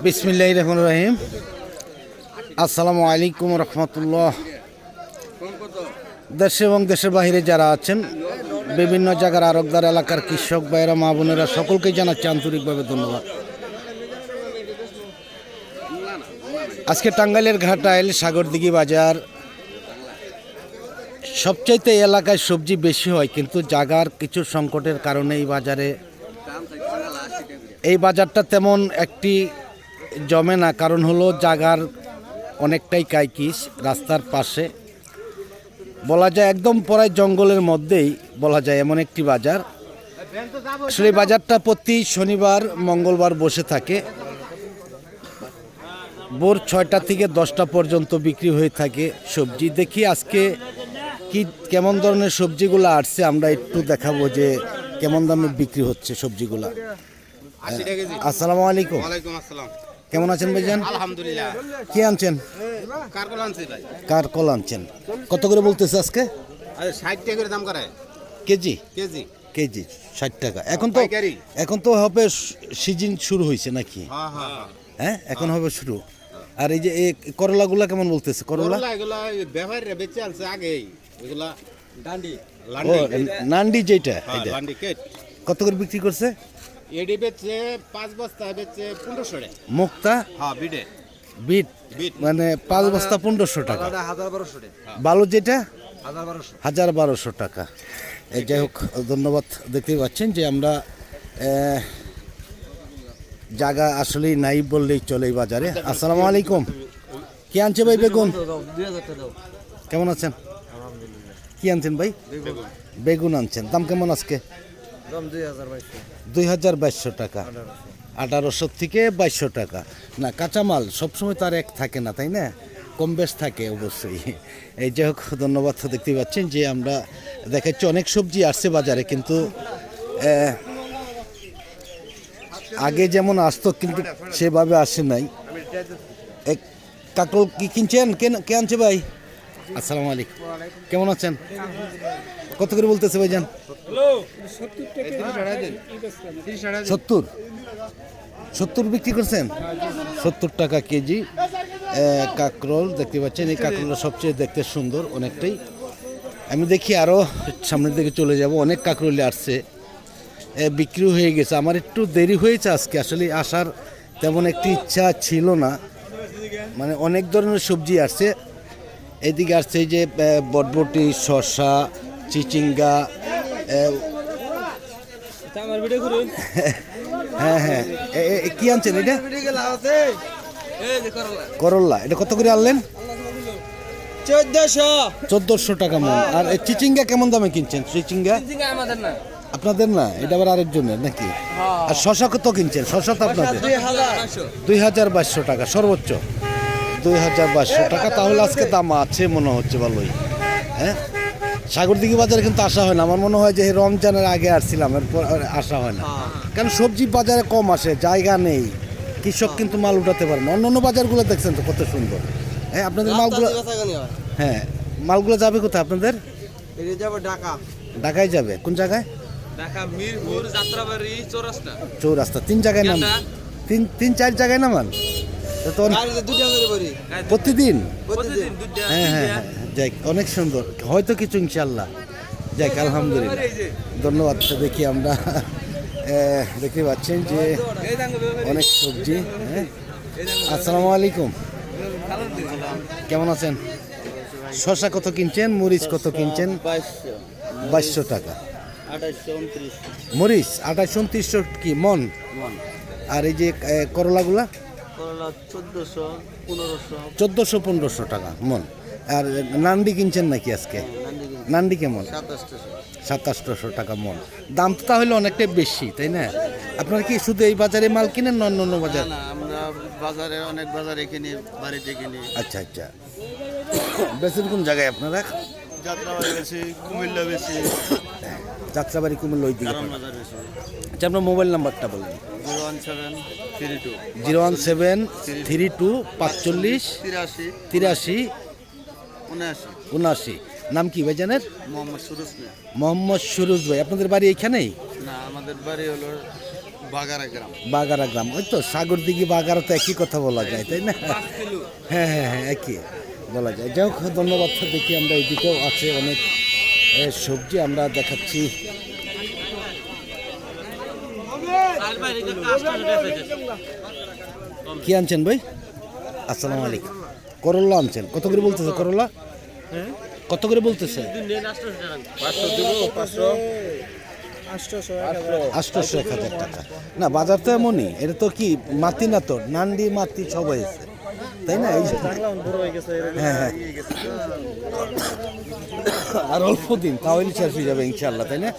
বিসমিল্লাহির রহমানির রহিম। আসসালামু আলাইকুম রহমতুল্লাহ। দেশে এবং দেশের বাইরে যারা আছেন, বিভিন্ন জায়গার আরবদার এলাকার কৃষক ভাইয়েরা, মা বোনেরা, সকলকে জানাচ্ছি আন্তরিকভাবে ধন্যবাদ। আজকে টাঙ্গাইলের ঘাটাইল সাগরদিঘি বাজার, সবচাইতে এই এলাকায় সবজি বেশি হয়, কিন্তু জাগার কিছু সংকটের কারণে এই বাজারটা তেমন একটি জমে না। কারণ হলো জাগার অনেকটাই কাইকিস, রাস্তার পাশে বলা যায়, একদম পড়ায় জঙ্গলের মধ্যেই বলা যায় এমন একটি বাজার। আসলে এই বাজারটা প্রতি শনিবার মঙ্গলবার বসে থাকে। ভোর 6টা থেকে 10টা পর্যন্ত বিক্রি হয়ে থাকে সবজি। দেখি আজকে কি কেমন ধরনের সবজিগুলো আসছে, আমরা একটু দেখাবো যে কেমন দামে বিক্রি হচ্ছে সবজিগুলা। আসসালামু আলাইকুম। ওয়ালাইকুম আসসালাম। কেমন আছেন ভাইজান? আলহামদুলিল্লাহ। কি আনছেন? কারকল আনছি ভাই। কারকল আনছেন। কত করে বলতেছে আজকে? 60 টাকা করে দাম করে কেজি? কেজি কেজি 60 টাকা। পাইকারি। এখন তো হবে সিজন শুরু হয়েছে নাকি? হ্যাঁ হ্যাঁ হ্যাঁ, এখন হবে শুরু। আর এই যে এই করলাগুলা কেমন বলতেছে? করলা এগুলা ব্যবহারে বেচে আনছে আগেই। এগুলা ডান্ডি ও নান্ডি যেটা, হ্যাঁ, এটা লান্ডি কেট। কত করে বিক্রি করছে? এডি বেচে 5 বস্তা বেচে 1500 টাকা। মুক্তা হ্যাঁ বিটে বিট বিট মানে 5 বস্তা 1500 টাকা। 1200 টাকা। বালু যেটা 1200। 1200 টাকা। এই যাই হোক, ধন্যবাদ। দেখতেই পাচ্ছেন যে আমরা জায়গা আসলেই নাই বললেই চলে এই বাজারে। আসসালামু আলাইকুম। কি আনছে ভাই? বেগুন। কেমন আছেন? কি আনছেন ভাই? বেগুন আনছেন। দাম কেমন আজকে? 2200 টাকা। 1800 থেকে 2200 টাকা। না, কাঁচামাল সবসময় তার এক থাকে না, তাই না? কম বেশ থাকে অবশ্যই। এই যাই হোক, ধন্যবাদ। দেখতেই পাচ্ছেন যে আমরা দেখাচ্ছি অনেক সবজি আসছে বাজারে, কিন্তু আগে যেমন আসতো কিন্তু সেভাবে আসে নাই। এক কাকল কি কিনছেন? কে আনছে ভাই? আসসালামু আলাইকুম। কেমন আছেন? কত করে বলতেছে ভাইজান? 70 বিক্রি করছেন? 70 টাকা কেজি কাকরোল। দেখতে পাচ্ছেন এই কাকরোলটা সবচেয়ে দেখতে সুন্দর অনেকটাই। আমি দেখি আরও সামনের দিকে চলে যাব। অনেক কাকরোলি আসছে, বিক্রি হয়ে গেছে। আমার একটু দেরি হয়েছে আজকে, আসলে আসার তেমন একটি ইচ্ছা ছিল না। মানে অনেক ধরনের সবজি আসছে। এদিকে আসছে এই যে বটবটি, শসা, চিচিঙ্গা। হ্যাঁ হ্যাঁ, কি আনছেন এটা? করল্লা। এটা কত করে আনলেন? 1400 টাকা মন। আর চিচিঙ্গা কেমন দামে কিনছেন? চিচিঙ্গা আপনাদের না, এটা আবার আরেকজনের নাকি? আর শসা কত কিনছেন? শসা তো আপনাদের 2200 টাকা সর্বোচ্চ। 2200 টাকা। তাহলে আজকে দাম আছে মনে হচ্ছে ভালোই। হ্যাঁ, সাগরদিঘি বাজারে কিন্তু আসা হয় না। আমার মনে হয় যে রমজানের আগে আসছিলাম, এরপর আসা হয় না। কারণ সবজি বাজারে কম আসে, জায়গা নেই, কৃষক কিন্তু মাল উঠাতে পারে না। অন্য বাজারগুলো দেখছেন তো কত সুন্দর। হ্যাঁ, আপনাদের মালগুলো, হ্যাঁ মালগুলো যাবে কোথায় আপনাদের? ঢাকায় যাবে। কোন জায়গায়? চৌরাস্তা। 3 জায়গায় নাম, 3-4 জায়গায় নামান প্রতিদিন? হ্যাঁ হ্যাঁ হ্যাঁ, যাই অনেক সুন্দর। হয়তো কিছু ইনশাল্লাহ। যাই আলহামদুলিল্লাহ, ধন্যবাদ। দেখি আমরা দেখতে পাচ্ছেন যে অনেক সবজি। হ্যাঁ, আসসালামু আলাইকুম। কেমন আছেন? শসা কত কিনছেন? মরিচ কত কিনছেন? 2200 টাকা। মরিচ 28-29 কি মন? আর এই যে করলাগুলা 1400-1500 টাকা মন। আর নান্ডি কিনছেন নাকি আজকে? নান্ডি কেমন? 2700 টাকা মন। দাম তো তাহলে অনেকটাই বেশি, তাই না? আপনারা কি শুধু এই বাজারে মাল কিনেন না অন্য বাজার? আমরা বাজারে অনেক বাজারে কিনি, বাড়িতে কিনি। আচ্ছা আচ্ছা। বেচেন কোন জায়গায় আপনারা? যাত্রাবাড়ি বেশি, কুমিল্লা বেশি। যাত্রাবাড়ি, কুমিল্লা ওই দিকে। আচ্ছা, আপনার মোবাইল নাম্বারটা বলেন। 01732 45 83 79। নাম কি ভাই জানেন? মোহাম্মদ সুরুজ। মোহাম্মদ সুরুজ ভাই। আপনাদের বাড়ি এইখানেই? না আমাদের বাড়ি হলো বাগারা গ্রাম। বাগারা গ্রাম, ওই তো সাগর দিঘি বাগারা তো একই কথা বলা যায়, তাই না? হ্যাঁ হ্যাঁ হ্যাঁ, একই বলা যায়। যাই হোক, ধন্যবাদ। দেখি আমরা এইদিকেও আছে অনেক সবজি আমরা দেখাচ্ছি। কি আনছেন ভাই? আসসালামু আলাইকুম। করলা আনছেন, কত করে বলতেছে করলা? কত করে বলতেছে? 800 1000 টাকা। না, বাজার তো এমনই, এটা তো কি মাটি না, তো নান্ডি মাটি সব হয়েছে, তাই না? এই হ্যাঁ হ্যাঁ, আর অল্প দিন তাহলে শেষ হয়ে যাবে ইনশাল্লাহ, তাই না?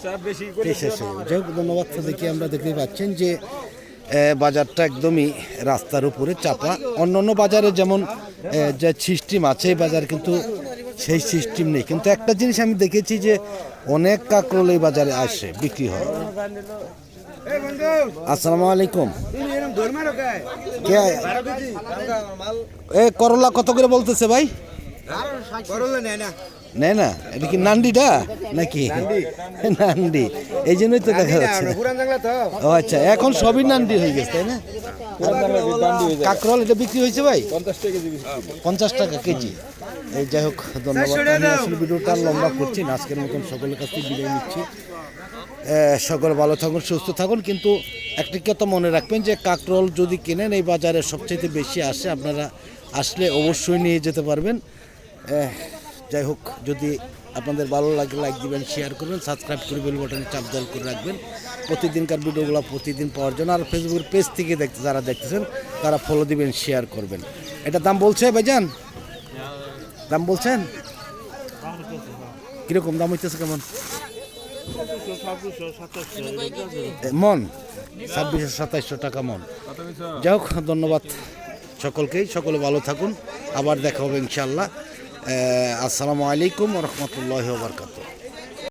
শেষ হয়ে যাবে। যাই হোক, ধন্যবাদ। দেখি আমরা দেখতে পাচ্ছেন যে বাজারটা একদমই রাস্তার উপরে চাপা। অন্য বাজারে যেমন যে সিস্টেম আছে, এই বাজার কিন্তু সেই সিস্টেম নেই। কিন্তু একটা জিনিস আমি দেখেছি যে অনেক কাঁকরোল এই বাজারে আসে, বিক্রি হয়। আসসালামু আলাইকুম। এ করলা কত করে বলতেছে ভাই? নেয় না, এটা কি নান্ডিটা নাকি? নান্ডি, এই জন্যই তো দেখা যাচ্ছে। ও আচ্ছা, এখন সবই নান্ডি হয়ে গেছে, তাই না? কাঁকরোল এটা বিক্রি হয়েছে ভাই 50 টাকা কেজি। এই যাই হোক, ধন্যবাদ। আমি আসলে ভিডিওটা লম্বা করছি না, আজকের মতন সকলের কাছ থেকে বিদায় নিচ্ছি। সকলে ভালো থাকুন, সুস্থ থাকুন। কিন্তু একটি কথা মনে রাখবেন যে কাঁকরোল যদি কেনেন, এই বাজারে সবচেয়ে বেশি আসে। আপনারা আসলে অবশ্যই নিয়ে যেতে পারবেন। যাই হোক, যদি আপনাদের ভালো লাগে লাইক দিবেন, শেয়ার করবেন, সাবস্ক্রাইব করে বেল বাটনে চাপ দল করে রাখবেন প্রতিদিনকার ভিডিওগুলো প্রতিদিন পাওয়ার জন্য। আর ফেসবুকের পেজ থেকে যারা দেখতেছেন তারা ফলো দিবেন, শেয়ার করবেন। এটা দাম বলছে ভাইজান? দাম বলছেন কিরকম দাম হইতেছে? কেমন মন? 2600-2700 টাকা মন। যাই হোক, ধন্যবাদ সকলকেই। সকলে ভালো থাকুন, আবার দেখা হবে ইনশাল্লাহ। আসসালামু আলাইকুম ওয়া রাহমাতুল্লাহি ওয়া বারাকাতুহু।